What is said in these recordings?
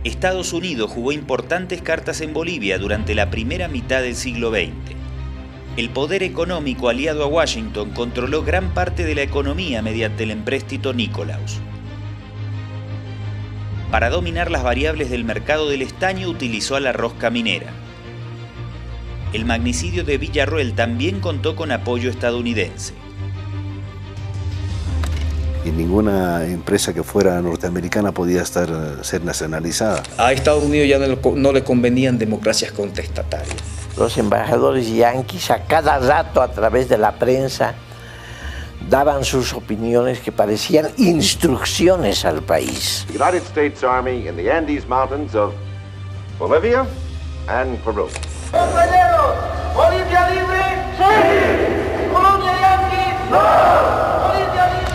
Estados Unidos jugó importantes cartas en Bolivia durante la primera mitad del siglo XX. El poder económico aliado a Washington controló gran parte de la economía mediante el empréstito Nicolaus. Para dominar las variables del mercado del estaño utilizó a la rosca minera. El magnicidio de Villarroel también contó con apoyo estadounidense. Y ninguna empresa que fuera norteamericana podía ser nacionalizada. A Estados Unidos ya no le convenían democracias contestatarias. Los embajadores yanquis a cada rato a través de la prensa daban sus opiniones que parecían instrucciones al país. The United States Army in the Andes Mountains of Bolivia and Peru. ¡Compañeros! ¿Bolivia libre? ¡Sí! ¿Colonia yanqui? ¡No! ¡Bolivia libre!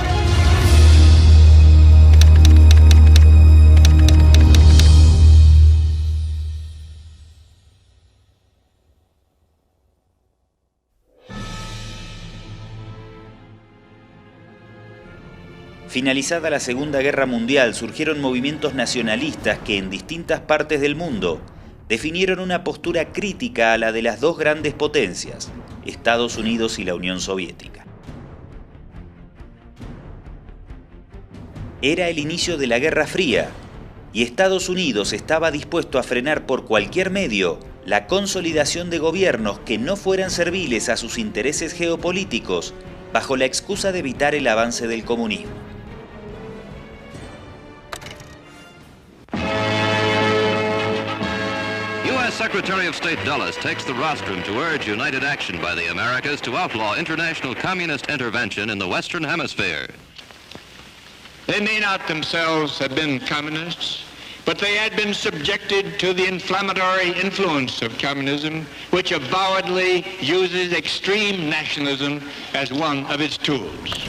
Finalizada la Segunda Guerra Mundial, surgieron movimientos nacionalistas que en distintas partes del mundo definieron una postura crítica a la de las dos grandes potencias, Estados Unidos y la Unión Soviética. Era el inicio de la Guerra Fría, y Estados Unidos estaba dispuesto a frenar por cualquier medio la consolidación de gobiernos que no fueran serviles a sus intereses geopolíticos bajo la excusa de evitar el avance del comunismo. U.S. Secretary of State Dulles takes the rostrum to urge united action by the Americas to outlaw international communist intervention in the Western Hemisphere. They may not themselves have been communists, but they had been subjected to the inflammatory influence of communism, which avowedly uses extreme nationalism as one of its tools.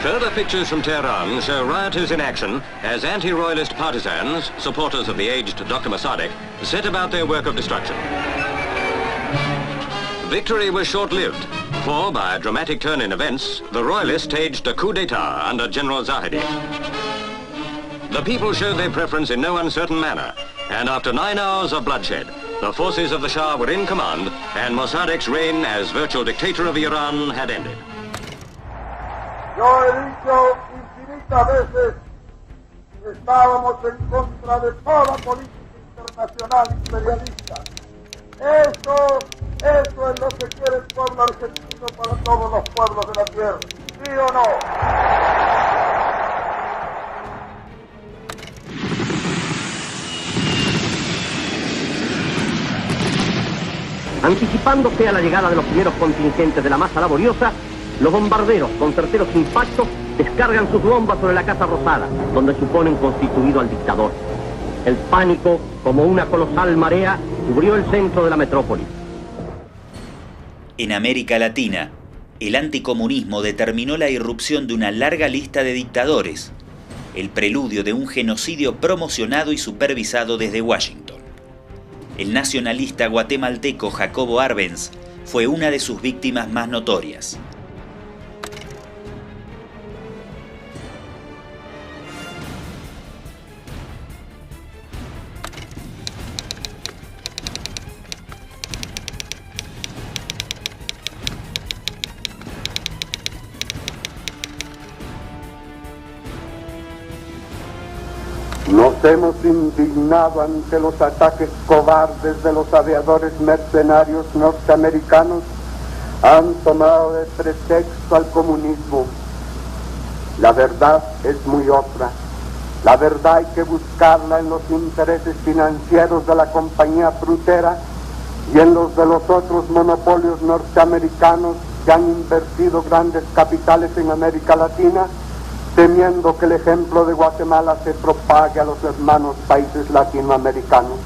Further pictures from Tehran show rioters in action as anti-royalist partisans, supporters of the aged Dr. Mossadegh, set about their work of destruction. Victory was short-lived, for by a dramatic turn in events, the royalists staged a coup d'etat under General Zahedi. The people showed their preference in no uncertain manner, and after 9 hours of bloodshed, the forces of the Shah were in command, and Mossadegh's reign as virtual dictator of Iran had ended. Yo he dicho infinitas veces que estábamos en contra de toda política internacional imperialista. Eso es lo que quiere el pueblo argentino para todos los pueblos de la tierra. ¿Sí o no? Anticipándose a la llegada de los primeros contingentes de la masa laboriosa, los bombarderos, con certeros impactos, descargan sus bombas sobre la Casa Rosada, donde suponen constituido al dictador. El pánico, como una colosal marea, cubrió el centro de la metrópoli. En América Latina, el anticomunismo determinó la irrupción de una larga lista de dictadores, el preludio de un genocidio promocionado y supervisado desde Washington. El nacionalista guatemalteco Jacobo Arbenz fue una de sus víctimas más notorias. Nos hemos indignado ante los ataques cobardes de los aviadores mercenarios norteamericanos. Han tomado de pretexto al comunismo. La verdad es muy otra. La verdad hay que buscarla en los intereses financieros de la compañía frutera y en los de los otros monopolios norteamericanos que han invertido grandes capitales en América Latina, temiendo que el ejemplo de Guatemala se propague a los hermanos países latinoamericanos.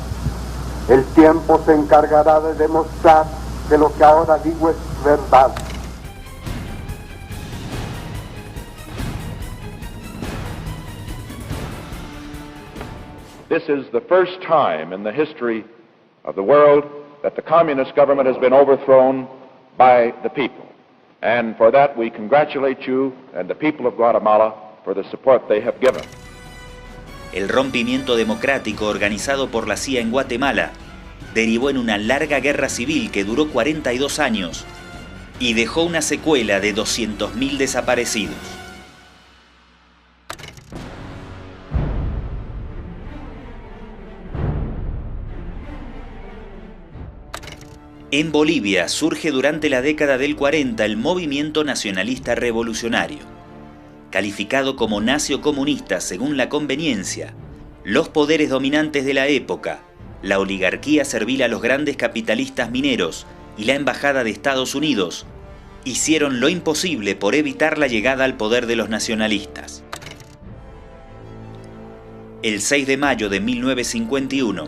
El tiempo se encargará de demostrar que lo que ahora digo es verdad. This is the first time in the history of the world that the communist government has been overthrown by the people. And for that we congratulate you and the people of Guatemala for the support they have given. El rompimiento democrático organizado por la CIA en Guatemala derivó en una larga guerra civil que duró 42 años y dejó una secuela de 200.000 desaparecidos. En Bolivia surge durante la década del 40 el movimiento nacionalista revolucionario. Calificado como nacio-comunista según la conveniencia, los poderes dominantes de la época, la oligarquía servil a los grandes capitalistas mineros y la embajada de Estados Unidos, hicieron lo imposible por evitar la llegada al poder de los nacionalistas. El 6 de mayo de 1951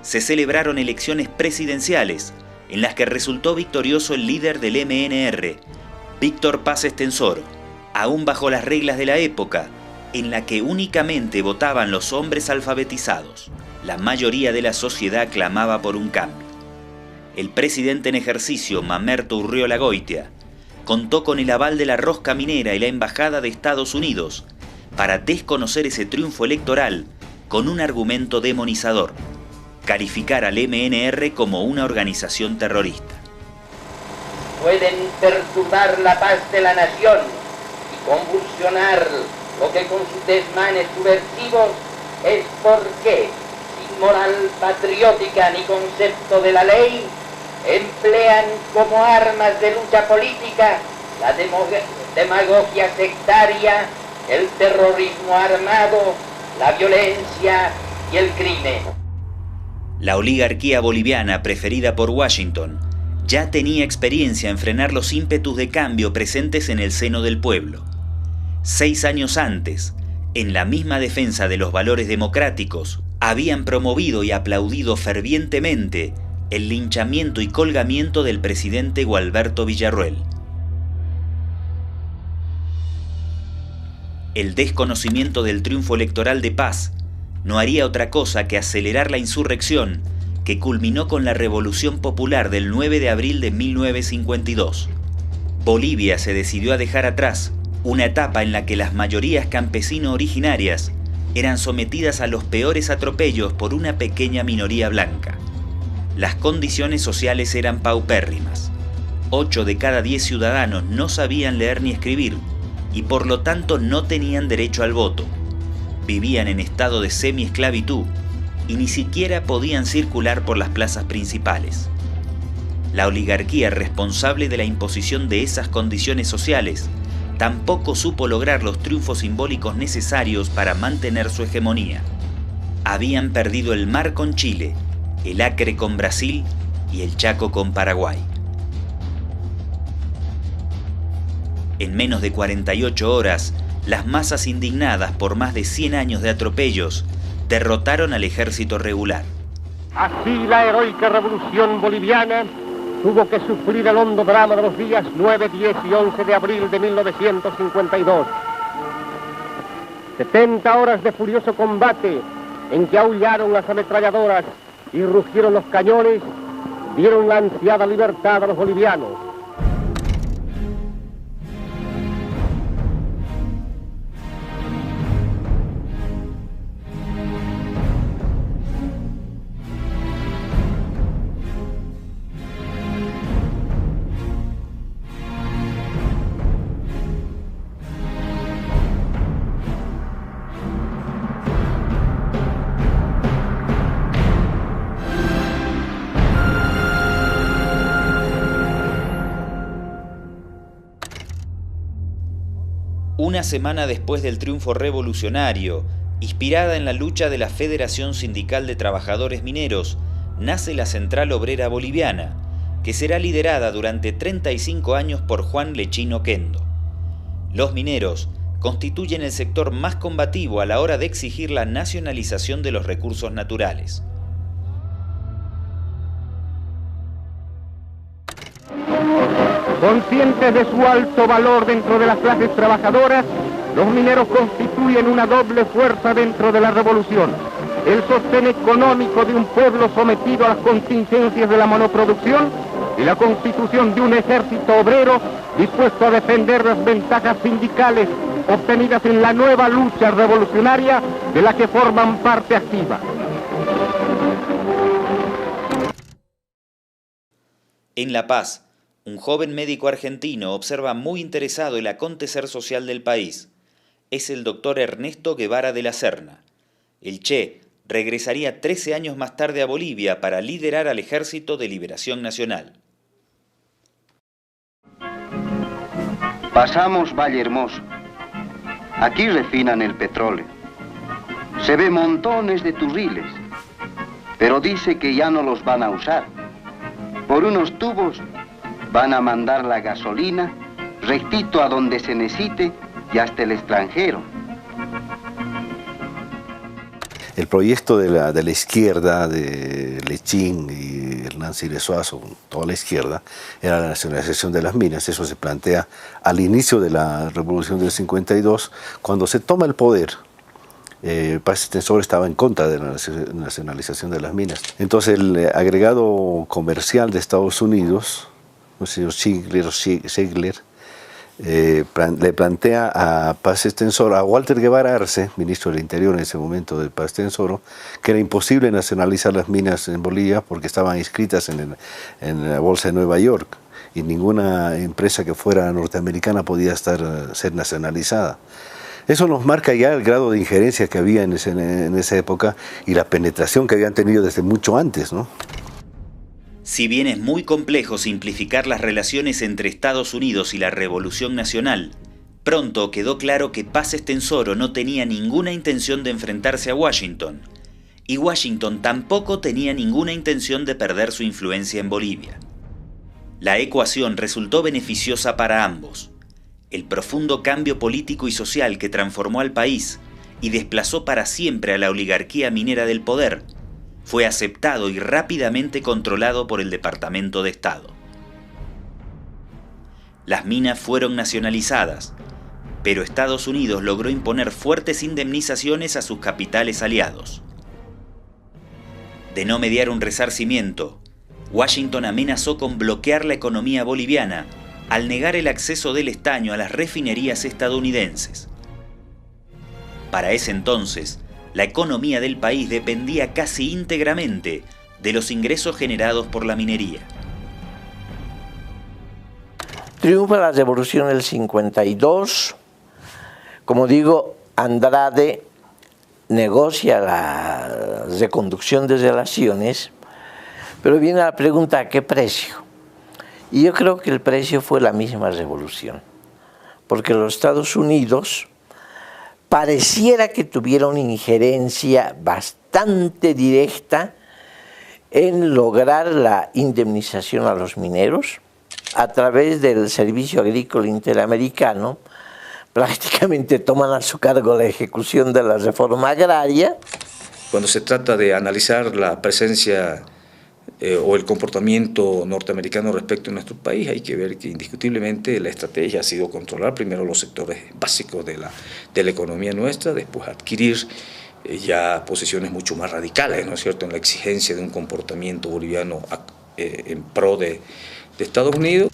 se celebraron elecciones presidenciales en las que resultó victorioso el líder del MNR, Víctor Paz Estenssoro, aún bajo las reglas de la época, en la que únicamente votaban los hombres alfabetizados. La mayoría de la sociedad clamaba por un cambio. El presidente en ejercicio, Mamerto Urriola Goitia, contó con el aval de la rosca minera y la embajada de Estados Unidos para desconocer ese triunfo electoral con un argumento demonizador: calificar al MNR como una organización terrorista. Pueden perturbar la paz de la nación y convulsionar lo que con sus desmanes subversivos es porque, sin moral patriótica ni concepto de la ley, emplean como armas de lucha política la demagogia sectaria, el terrorismo armado, la violencia y el crimen. La oligarquía boliviana preferida por Washington ya tenía experiencia en frenar los ímpetus de cambio presentes en el seno del pueblo. 6 años antes, en la misma defensa de los valores democráticos, habían promovido y aplaudido fervientemente el linchamiento y colgamiento del presidente Gualberto Villarroel. El desconocimiento del triunfo electoral de Paz no haría otra cosa que acelerar la insurrección que culminó con la Revolución Popular del 9 de abril de 1952. Bolivia se decidió a dejar atrás una etapa en la que las mayorías campesino originarias eran sometidas a los peores atropellos por una pequeña minoría blanca. Las condiciones sociales eran paupérrimas. 8 de cada 10 ciudadanos no sabían leer ni escribir y por lo tanto no tenían derecho al voto. Vivían en estado de semi-esclavitud y ni siquiera podían circular por las plazas principales. La oligarquía responsable de la imposición de esas condiciones sociales tampoco supo lograr los triunfos simbólicos necesarios para mantener su hegemonía. Habían perdido el mar con Chile, el Acre con Brasil y el Chaco con Paraguay. En menos de 48 horas, las masas indignadas por más de 100 años de atropellos derrotaron al ejército regular. Así la heroica revolución boliviana tuvo que sufrir el hondo drama de los días 9, 10 y 11 de abril de 1952. 70 horas de furioso combate en que aullaron las ametralladoras y rugieron los cañones, dieron la ansiada libertad a los bolivianos. Una semana después del triunfo revolucionario, inspirada en la lucha de la Federación Sindical de Trabajadores Mineros, nace la Central Obrera Boliviana, que será liderada durante 35 años por Juan Lechino Quendo. Los mineros constituyen el sector más combativo a la hora de exigir la nacionalización de los recursos naturales. Conscientes de su alto valor dentro de las clases trabajadoras, los mineros constituyen una doble fuerza dentro de la revolución. El sostén económico de un pueblo sometido a las contingencias de la monoproducción y la constitución de un ejército obrero dispuesto a defender las ventajas sindicales obtenidas en la nueva lucha revolucionaria de la que forman parte activa. En La Paz, un joven médico argentino observa muy interesado el acontecer social del país. Es el doctor Ernesto Guevara de la Serna. El Che regresaría 13 años más tarde a Bolivia para liderar al Ejército de Liberación Nacional. Pasamos Valle Hermoso. Aquí refinan el petróleo. Se ve montones de turriles, pero dice que ya no los van a usar. Por unos tubos van a mandar la gasolina rectito a donde se necesite y hasta el extranjero. El proyecto de la izquierda, de Lechín y Hernán Siles Suazo, toda la izquierda, era la nacionalización de las minas. Eso se plantea al inicio de la Revolución del 52, cuando se toma el poder. Paz Estenssoro estaba en contra de la nacionalización de las minas. Entonces el agregado comercial de Estados Unidos, el señor Ziegler, le plantea a Paz Estenssoro, a Walter Guevara Arce, ministro del Interior en ese momento de Paz Estenssoro, que era imposible nacionalizar las minas en Bolivia porque estaban inscritas en la Bolsa de Nueva York y ninguna empresa que fuera norteamericana podía ser nacionalizada. Eso nos marca ya el grado de injerencia que había en esa época y la penetración que habían tenido desde mucho antes, ¿no? Si bien es muy complejo simplificar las relaciones entre Estados Unidos y la Revolución Nacional, pronto quedó claro que Paz Estenssoro no tenía ninguna intención de enfrentarse a Washington, y Washington tampoco tenía ninguna intención de perder su influencia en Bolivia. La ecuación resultó beneficiosa para ambos. El profundo cambio político y social que transformó al país y desplazó para siempre a la oligarquía minera del poder fue aceptado y rápidamente controlado por el Departamento de Estado. Las minas fueron nacionalizadas, pero Estados Unidos logró imponer fuertes indemnizaciones a sus capitales aliados. De no mediar un resarcimiento, Washington amenazó con bloquear la economía boliviana al negar el acceso del estaño a las refinerías estadounidenses. Para ese entonces, la economía del país dependía casi íntegramente de los ingresos generados por la minería. Triunfa la Revolución del 52. Como digo, Andrade negocia la reconducción de relaciones, pero viene la pregunta: ¿a qué precio? Y yo creo que el precio fue la misma revolución, porque los Estados Unidos pareciera que tuviera una injerencia bastante directa en lograr la indemnización a los mineros a través del Servicio Agrícola Interamericano. Prácticamente toman a su cargo la ejecución de la reforma agraria. Cuando se trata de analizar la presencia o el comportamiento norteamericano respecto a nuestro país, hay que ver que indiscutiblemente la estrategia ha sido controlar primero los sectores básicos de la economía nuestra, después adquirir ya posiciones mucho más radicales, ¿no es cierto?, en la exigencia de un comportamiento boliviano en pro de Estados Unidos.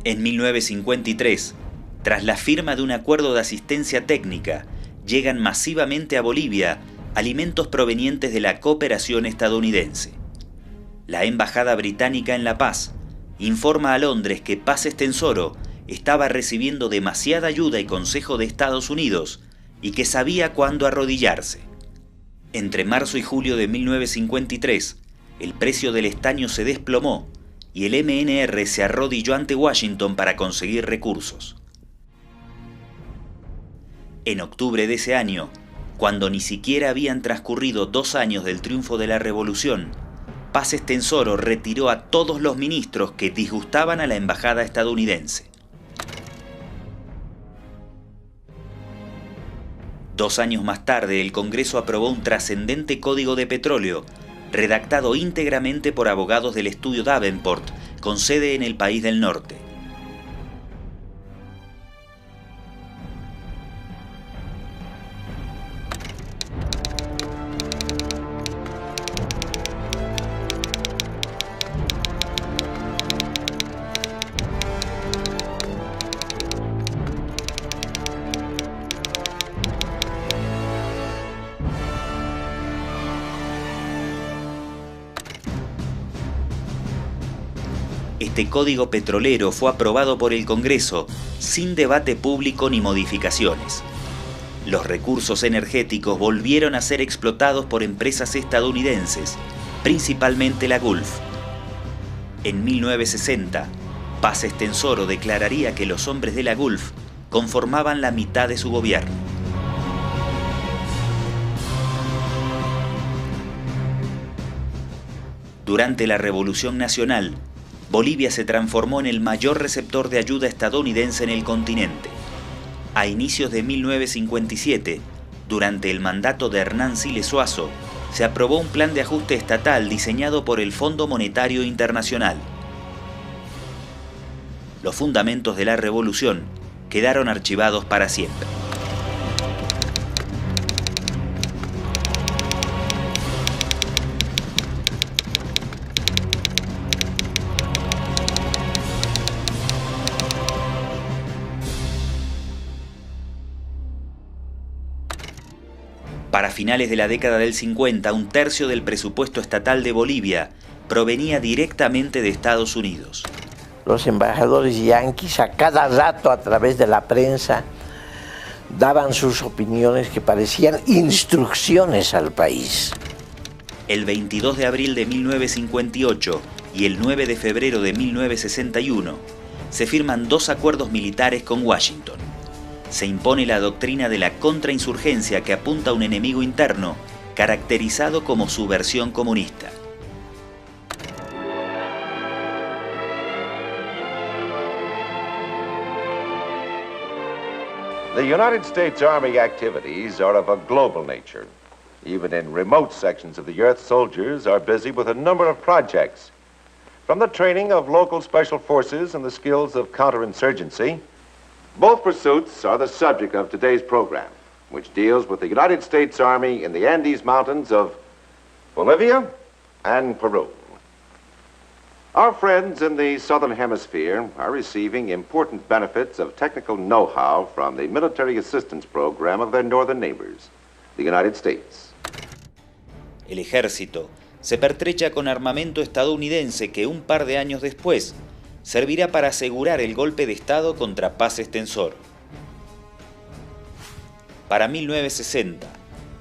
En 1953, tras la firma de un acuerdo de asistencia técnica, llegan masivamente a Bolivia alimentos provenientes de la cooperación estadounidense. La Embajada Británica en La Paz informa a Londres que Paz Estenssoro estaba recibiendo demasiada ayuda y consejo de Estados Unidos y que sabía cuándo arrodillarse. Entre marzo y julio de 1953, el precio del estaño se desplomó y el MNR se arrodilló ante Washington para conseguir recursos. En octubre de ese año, cuando ni siquiera habían transcurrido 2 años del triunfo de la revolución, Paz Estenssoro retiró a todos los ministros que disgustaban a la embajada estadounidense. 2 años más tarde, el Congreso aprobó un trascendente código de petróleo, redactado íntegramente por abogados del estudio Davenport, con sede en el país del norte. Este código petrolero fue aprobado por el Congreso sin debate público ni modificaciones. Los recursos energéticos volvieron a ser explotados por empresas estadounidenses, principalmente la Gulf. En 1960, Paz Estenssoro declararía que los hombres de la Gulf conformaban la mitad de su gobierno. Durante la Revolución Nacional, Bolivia se transformó en el mayor receptor de ayuda estadounidense en el continente. A inicios de 1957, durante el mandato de Hernán Siles Suazo, se aprobó un plan de ajuste estatal diseñado por el Fondo Monetario Internacional. Los fundamentos de la revolución quedaron archivados para siempre. Para finales de la década del 50, un tercio del presupuesto estatal de Bolivia provenía directamente de Estados Unidos. Los embajadores yanquis a cada rato a través de la prensa daban sus opiniones que parecían instrucciones al país. El 22 de abril de 1958 y el 9 de febrero de 1961 se firman 2 acuerdos militares con Washington. Se impone la doctrina de la contrainsurgencia que apunta a un enemigo interno, caracterizado como subversión comunista. The United States Army activities are of a global nature. Even in remote sections of the earth, soldiers are busy with a number of projects. From the training of local special forces and the skills of counterinsurgency, both pursuits are the subject of today's program, which deals with the United States Army in the Andes Mountains of Bolivia and Peru. Our friends in the Southern Hemisphere are receiving important benefits of technical know-how from the military assistance program of their northern neighbors, the United States. El ejército se pertrecha con armamento estadounidense que un par de años después servirá para asegurar el golpe de Estado contra Paz Estenssoro. Para 1960,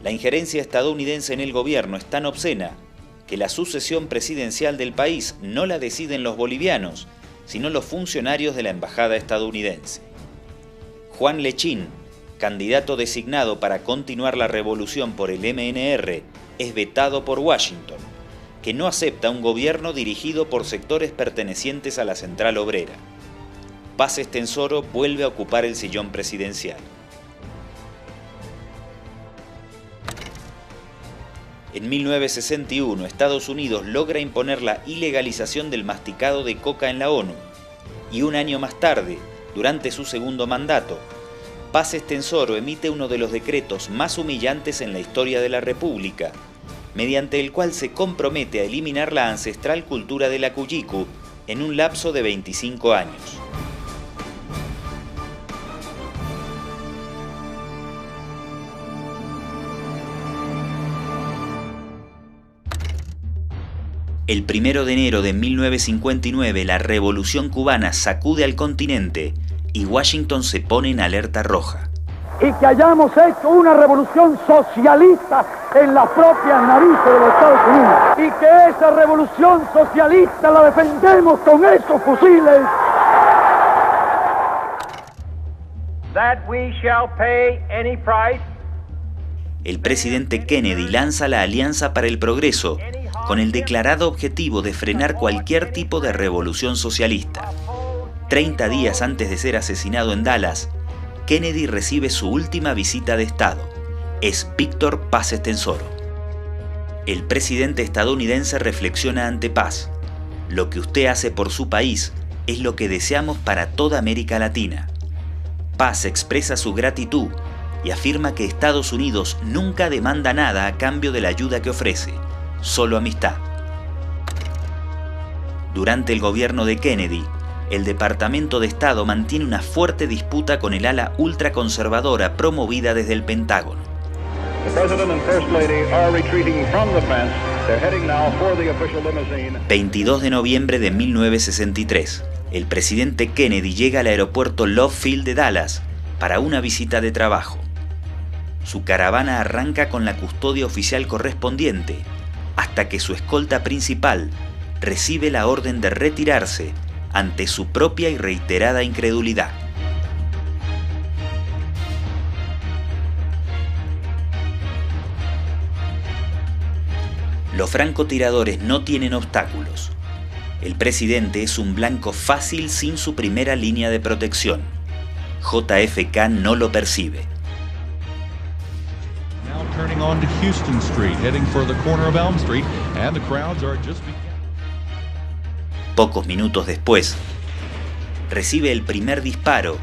la injerencia estadounidense en el gobierno es tan obscena que la sucesión presidencial del país no la deciden los bolivianos, sino los funcionarios de la embajada estadounidense. Juan Lechín, candidato designado para continuar la revolución por el MNR, es vetado por Washington, que no acepta un gobierno dirigido por sectores pertenecientes a la Central Obrera. Paz Estenssoro vuelve a ocupar el sillón presidencial. En 1961, Estados Unidos logra imponer la ilegalización del masticado de coca en la ONU, y un año más tarde, durante su segundo mandato, Paz Estenssoro emite uno de los decretos más humillantes en la historia de la República, mediante el cual se compromete a eliminar la ancestral cultura de la Cuyicu en un lapso de 25 años. El 1 de enero de 1959, la Revolución Cubana sacude al continente y Washington se pone en alerta roja. Y que hayamos hecho una revolución socialista en las propias narices de los Estados Unidos. Y que esa revolución socialista la defendemos con esos fusiles. That we shall pay any price. El presidente Kennedy lanza la Alianza para el Progreso, con el declarado objetivo de frenar cualquier tipo de revolución socialista. 30 días antes de ser asesinado en Dallas, Kennedy recibe su última visita de Estado. Es Víctor Paz Estenssoro. El presidente estadounidense reflexiona ante Paz. Lo que usted hace por su país es lo que deseamos para toda América Latina. Paz expresa su gratitud y afirma que Estados Unidos nunca demanda nada a cambio de la ayuda que ofrece, solo amistad. Durante el gobierno de Kennedy, el Departamento de Estado mantiene una fuerte disputa con el ala ultraconservadora promovida desde el Pentágono. The President and First Lady are retreating from the fence. They're heading now for the official limousine. 22 de noviembre de 1963. El presidente Kennedy llega al aeropuerto Love Field de Dallas para una visita de trabajo. Su caravana arranca con la custodia oficial correspondiente, hasta que su escolta principal recibe la orden de retirarse ante su propia y reiterada incredulidad. Los francotiradores no tienen obstáculos. El presidente es un blanco fácil sin su primera línea de protección. JFK no lo percibe. Now turning on to Houston Street, heading for the corner of Elm Street, and the crowds are just beginning. Pocos minutos después, recibe el primer disparo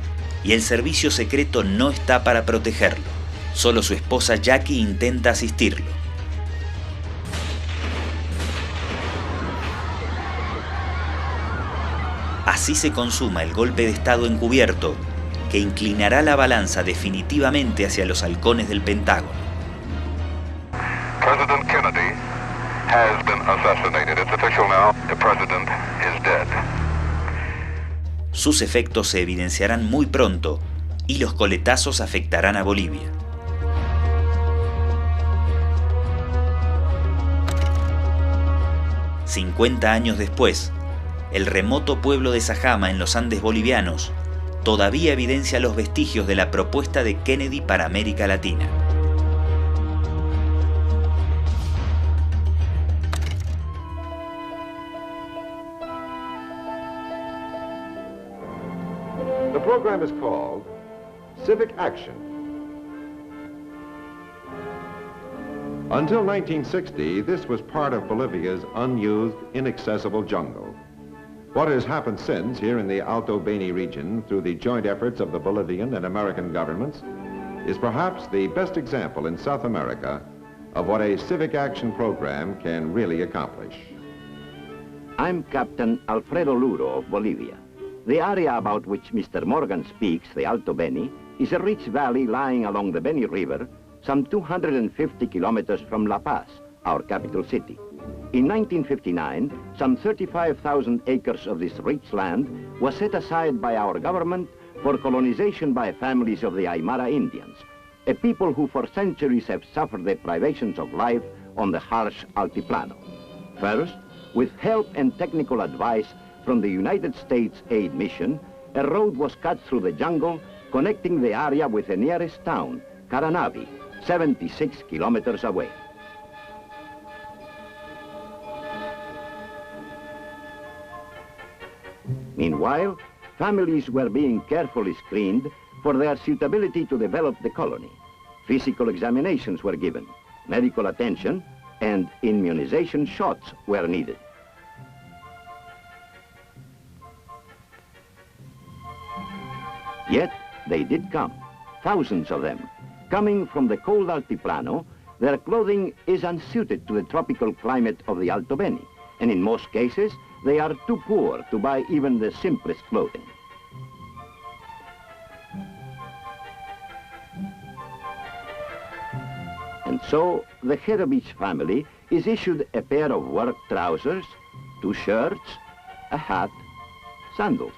y el servicio secreto no está para protegerlo. Solo su esposa Jackie intenta asistirlo. Así se consuma el golpe de Estado encubierto que inclinará la balanza definitivamente hacia los halcones del Pentágono. President Kennedy has been assassinated. It's official now. The president is dead. Sus efectos se evidenciarán muy pronto y los coletazos afectarán a Bolivia. $50 años después, el remoto pueblo de Sajama en los Andes bolivianos todavía evidencia los vestigios de la propuesta de Kennedy para América Latina. The program is called Civic Action. Until 1960, this was part of Bolivia's unused, inaccessible jungle. What has happened since here in the Alto Beni region through the joint efforts of the Bolivian and American governments is perhaps the best example in South America of what a civic action program can really accomplish. I'm Captain Alfredo Luro of Bolivia. The area about which Mr. Morgan speaks, the Alto Beni, is a rich valley lying along the Beni River, some 250 kilometers from La Paz, our capital city. In 1959, some 35,000 acres of this rich land was set aside by our government for colonization by families of the Aymara Indians, a people who for centuries have suffered the privations of life on the harsh Altiplano. First, with help and technical advice from the United States Aid Mission, a road was cut through the jungle connecting the area with the nearest town, Caranavi, 76 kilometers away. Meanwhile, families were being carefully screened for their suitability to develop the colony. Physical examinations were given, medical attention, and immunization shots were needed. Yet, they did come, thousands of them. Coming from the cold Altiplano, their clothing is unsuited to the tropical climate of the Alto Beni, and in most cases, they are too poor to buy even the simplest clothing. And so, the Herovich family is issued a pair of work trousers, 2 shirts, a hat, sandals.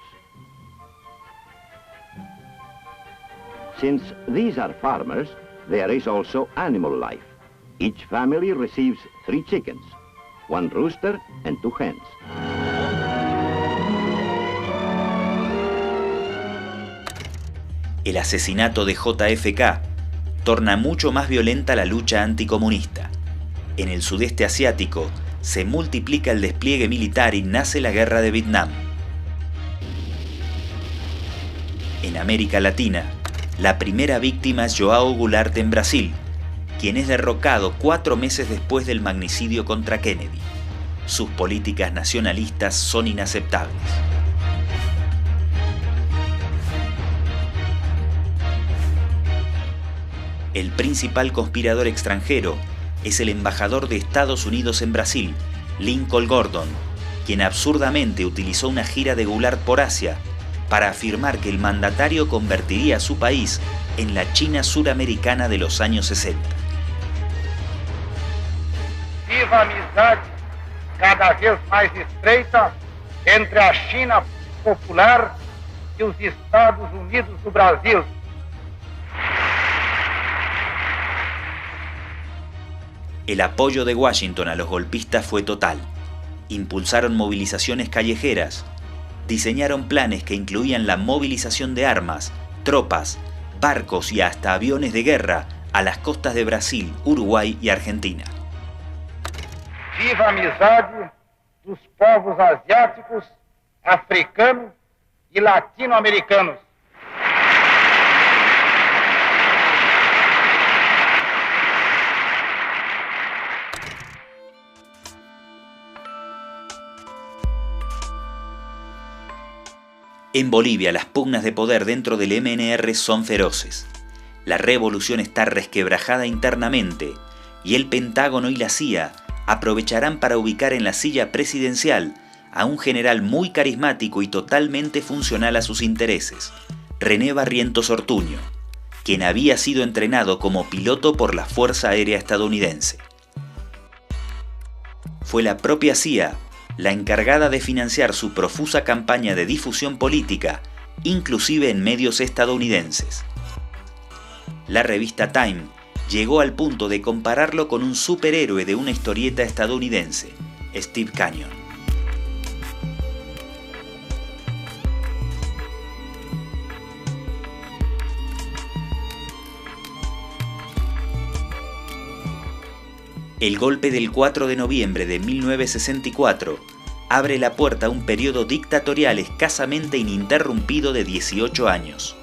Since these are farmers, there is also animal life. Each family receives 3 chickens, 1 rooster and 2 hens. El asesinato de JFK torna mucho más violenta la lucha anticomunista. En el sudeste asiático se multiplica el despliegue militar y nace la guerra de Vietnam. En América Latina, la primera víctima es João Goulart en Brasil, quien es derrocado 4 meses después del magnicidio contra Kennedy. sus políticas nacionalistas son inaceptables. El principal conspirador extranjero es el embajador de Estados Unidos en Brasil, Lincoln Gordon, quien absurdamente utilizó una gira de Goulart por Asia para afirmar que el mandatario convertiría a su país en la China suramericana de los años 60. Viva a amizade cada vez mais estreita entre a China popular e os Estados Unidos do Brasil. El apoyo de Washington a los golpistas fue total. Impulsaron movilizaciones callejeras, diseñaron planes que incluían la movilización de armas, tropas, barcos y hasta aviones de guerra a las costas de Brasil, Uruguay y Argentina. Viva a amizade dos povos asiáticos, africanos e latino-americanos. En Bolivia, las pugnas de poder dentro del MNR son feroces. La revolución está resquebrajada internamente y el Pentágono y la CIA aprovecharán para ubicar en la silla presidencial a un general muy carismático y totalmente funcional a sus intereses, René Barrientos Ortuño, quien había sido entrenado como piloto por la Fuerza Aérea Estadounidense. Fue la propia CIA la encargada de financiar su profusa campaña de difusión política, inclusive en medios estadounidenses. La revista Time llegó al punto de compararlo con un superhéroe de una historieta estadounidense, Steve Canyon. El golpe del 4 de noviembre de 1964 abre la puerta a un periodo dictatorial escasamente ininterrumpido de 18 años.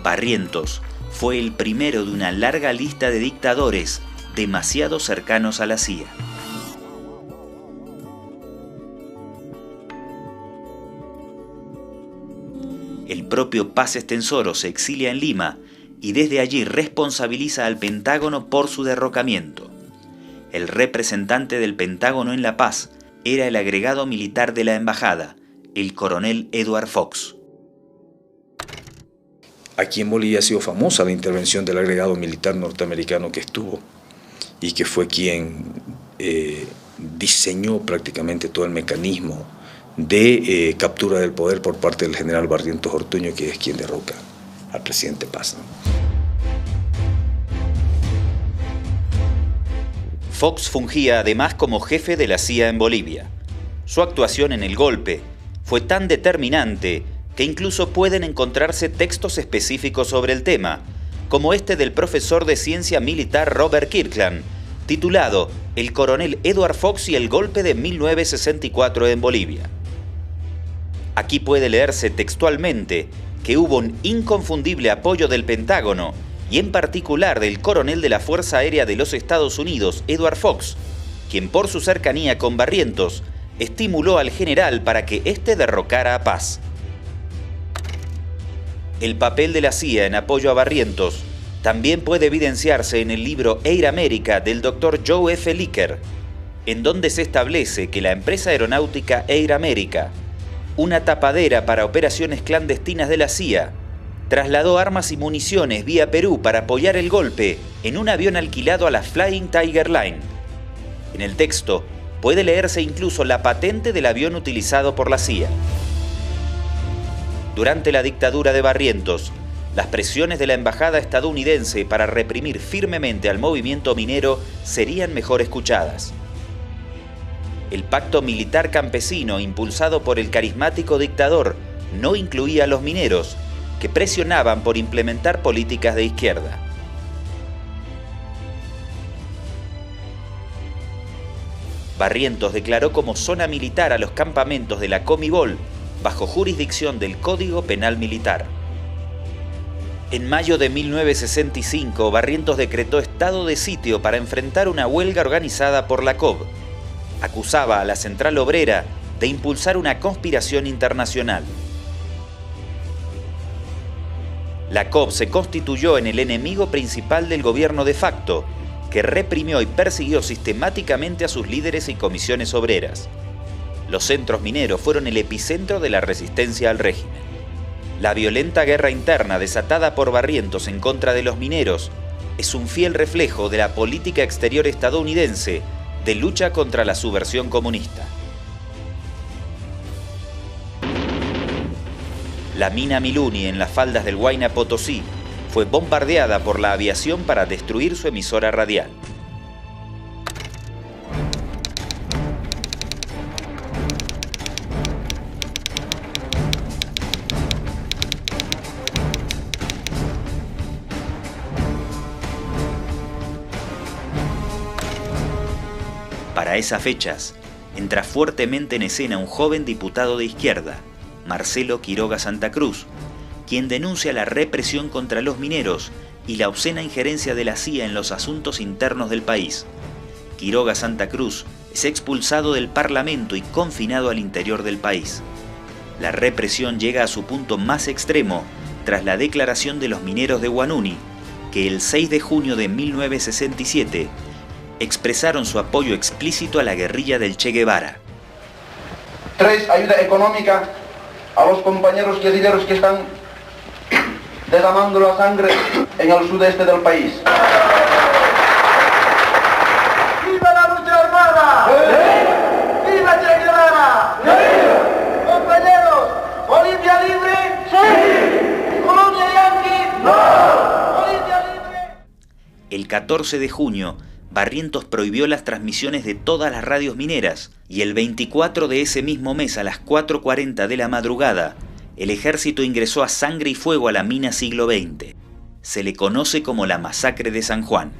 Barrientos fue el primero de una larga lista de dictadores demasiado cercanos a la CIA. El propio Paz Estenssoro se exilia en Lima y desde allí responsabiliza al Pentágono por su derrocamiento. El representante del Pentágono en La Paz era el agregado militar de la embajada, el coronel Edward Fox. Aquí en Bolivia ha sido famosa la intervención del agregado militar norteamericano que estuvo y que fue quien diseñó prácticamente todo el mecanismo de captura del poder por parte del general Barrientos Ortuño, que es quien derroca al presidente Paz, ¿no? Fox fungía además como jefe de la CIA en Bolivia. Su actuación en el golpe fue tan determinante que incluso pueden encontrarse textos específicos sobre el tema, como este del profesor de ciencia militar Robert Kirkland, titulado El coronel Edward Fox y el golpe de 1964 en Bolivia. Aquí puede leerse textualmente que hubo un inconfundible apoyo del Pentágono y en particular del coronel de la Fuerza Aérea de los Estados Unidos, Edward Fox, quien por su cercanía con Barrientos estimuló al general para que éste derrocara a Paz. El papel de la CIA en apoyo a Barrientos también puede evidenciarse en el libro Air America del Dr. Joe F. Licker, en donde se establece que la empresa aeronáutica Air America, una tapadera para operaciones clandestinas de la CIA, trasladó armas y municiones vía Perú para apoyar el golpe en un avión alquilado a la Flying Tiger Line. En el texto puede leerse incluso la patente del avión utilizado por la CIA. Durante la dictadura de Barrientos, las presiones de la embajada estadounidense para reprimir firmemente al movimiento minero serían mejor escuchadas. El pacto militar campesino impulsado por el carismático dictador no incluía a los mineros, que presionaban por implementar políticas de izquierda. Barrientos declaró como zona militar a los campamentos de la Comibol, bajo jurisdicción del Código Penal Militar. En mayo de 1965, Barrientos decretó estado de sitio para enfrentar una huelga organizada por la COB. acusaba a la Central Obrera de impulsar una conspiración internacional. La COP se constituyó en el enemigo principal del gobierno de facto, que reprimió y persiguió sistemáticamente a sus líderes y comisiones obreras. Los centros mineros fueron el epicentro de la resistencia al régimen. La violenta guerra interna desatada por Barrientos en contra de los mineros es un fiel reflejo de la política exterior estadounidense de lucha contra la subversión comunista. La mina Miluni en las faldas del Huayna Potosí fue bombardeada por la aviación para destruir su emisora radial. Para esas fechas, entra fuertemente en escena un joven diputado de izquierda, Marcelo Quiroga Santa Cruz, quien denuncia la represión contra los mineros y la obscena injerencia de la CIA en los asuntos internos del país. Quiroga Santa Cruz es expulsado del Parlamento y confinado al interior del país. La represión llega a su punto más extremo tras la declaración de los mineros de Huanuni, que el 6 de junio de 1967 expresaron su apoyo explícito a la guerrilla del Che Guevara. 3. Ayuda económica a los compañeros guerrilleros que están derramando la sangre en el sudeste del país. ¡Viva la lucha armada! ¡Sí! ¡Viva Che Guevara! ¡Sí! ¡Compañeros! ¿Bolivia libre? ¡Sí! ¿Y Colombia yanqui? ¡No! ¡Bolivia libre! El 14 de junio, Barrientos prohibió las transmisiones de todas las radios mineras y el 24 de ese mismo mes a las 4:40 de la madrugada, el ejército ingresó a sangre y fuego a la mina Siglo XX. Se le conoce como la Masacre de San Juan.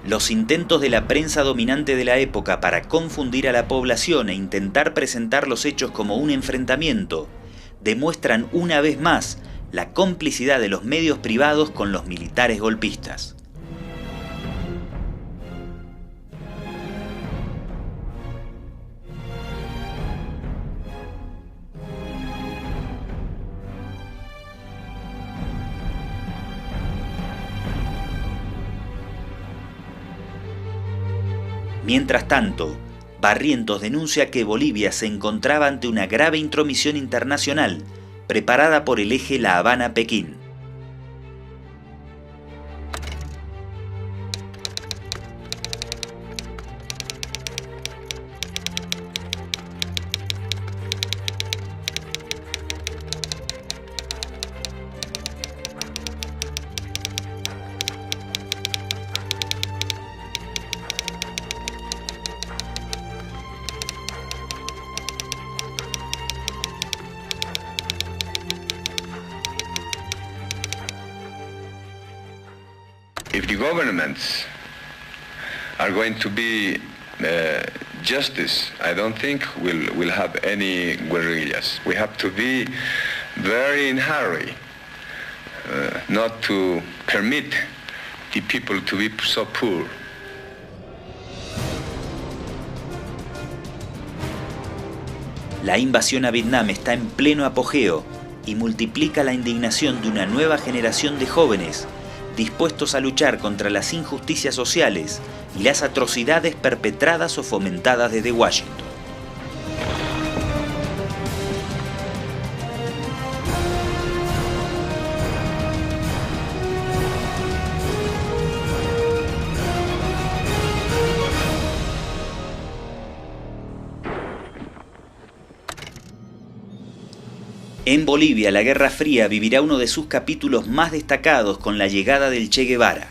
Los intentos de la prensa dominante de la época para confundir a la población e intentar presentar los hechos como un enfrentamiento demuestran una vez más la complicidad de los medios privados con los militares golpistas. Mientras tanto, Barrientos denuncia que Bolivia se encontraba ante una grave intromisión internacional preparada por el eje La Habana-Pekín. If the governments are going to be justice, I don't think we'll have any guerrillas. We have to be very in hurry, not to permit the people to be so poor. La invasión a Vietnam está en pleno apogeo y multiplica la indignación de una nueva generación de jóvenes dispuestos a luchar contra las injusticias sociales y las atrocidades perpetradas o fomentadas desde Washington. En Bolivia, la Guerra Fría vivirá uno de sus capítulos más destacados con la llegada del Che Guevara.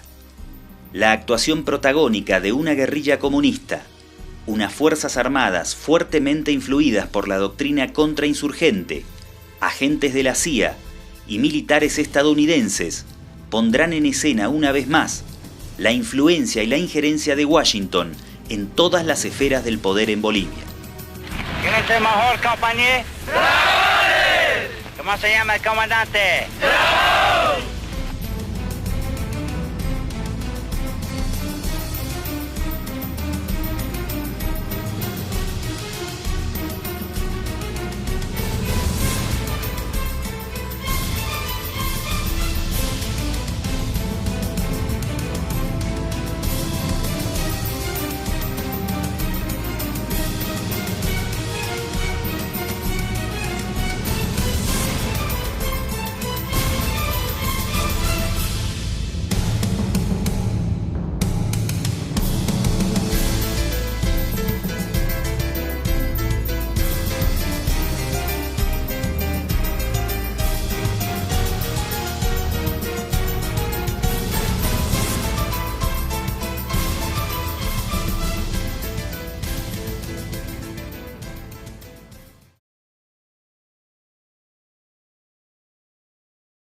La actuación protagónica de una guerrilla comunista, unas fuerzas armadas fuertemente influidas por la doctrina contrainsurgente, agentes de la CIA y militares estadounidenses pondrán en escena una vez más la influencia y la injerencia de Washington en todas las esferas del poder en Bolivia. ¿Quién es el mejor compañero? ¿Cómo se llama el comandante?